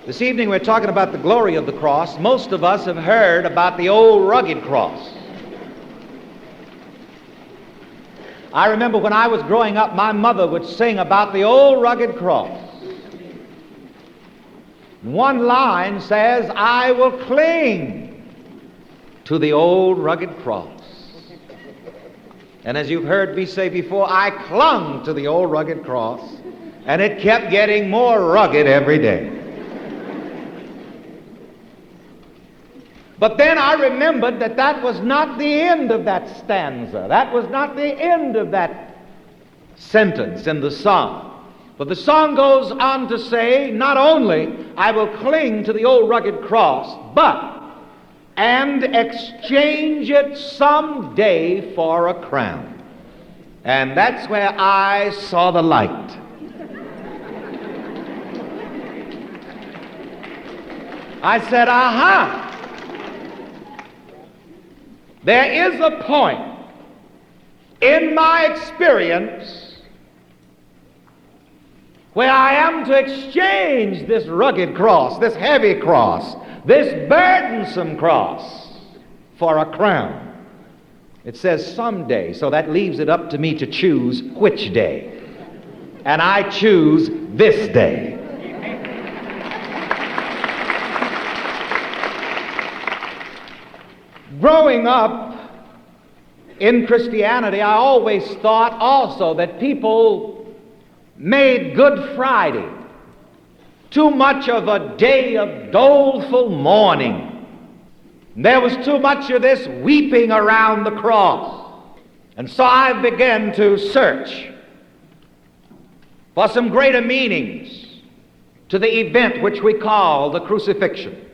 This evening we're talking about the glory of the cross. Most of us have heard about the old rugged cross. I remember when I was growing up, my mother would sing about the old rugged cross. One line says, "I will cling to the old rugged cross." And as you've heard me say before, I clung to the old rugged cross, and it kept getting more rugged every day. But then I remembered that that was not the end of that stanza. That was not the end of that sentence in the song. But the song goes on to say, not only I will cling to the old rugged cross, but and exchange it someday for a crown. And that's where I saw the light. I said, aha! There is a point in my experience where I am to exchange this rugged cross, this heavy cross, this burdensome cross for a crown. It says someday, so that leaves it up to me to choose which day. And I choose this day. Growing up in Christianity, I always thought also that people made Good Friday too much of a day of doleful mourning. There was too much of this weeping around the cross. And so I began to search for some greater meanings to the event which we call the crucifixion.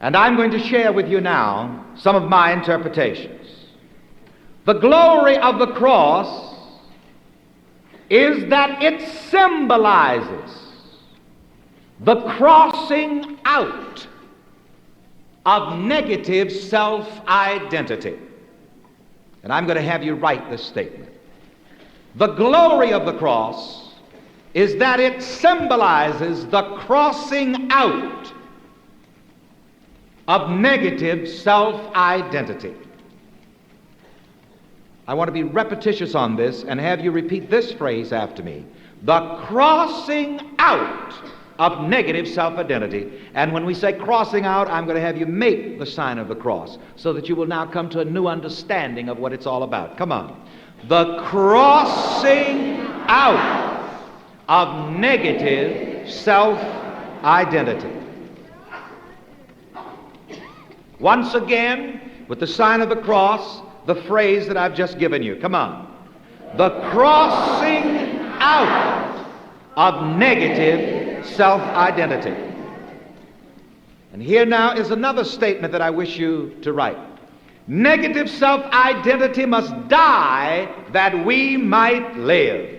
And I'm going to share with you now some of my interpretations. The glory of the cross is that it symbolizes the crossing out of negative self-identity. And I'm going to have you write this statement. The glory of the cross is that it symbolizes the crossing out of negative self-identity. I want to be repetitious on this and have you repeat this phrase after me. The crossing out of negative self-identity. And when we say crossing out, I'm going to have you make the sign of the cross so that you will now come to a new understanding of what it's all about. Come on. The crossing out of negative self-identity. Once again, with the sign of the cross, the phrase that I've just given you. Come on. The crossing out of negative self-identity. And here now is another statement that I wish you to write. Negative self-identity must die that we might live.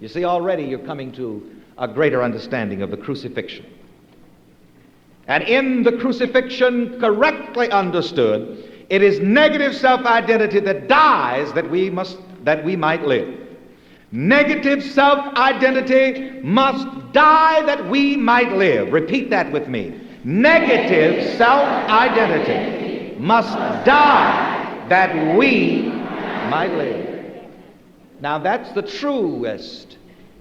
You see, already you're coming to a greater understanding of the crucifixion. And in the crucifixion, correctly understood, it is negative self-identity that dies that we might live. Negative self-identity must die that we might live. Repeat that with me. Negative self-identity must die that we might live. Now that's the truest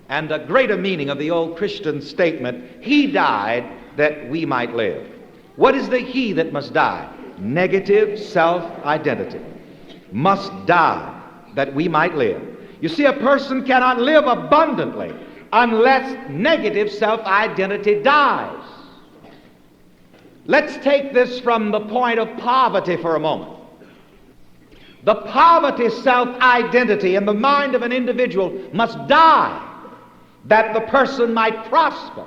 and a greater meaning of the old Christian statement, He died that we might live. What is the He that must die? Negative self-identity must die that we might live. You see, a person cannot live abundantly unless negative self-identity dies. Let's take this from the point of poverty for a moment. The poverty self-identity in the mind of an individual must die that the person might prosper.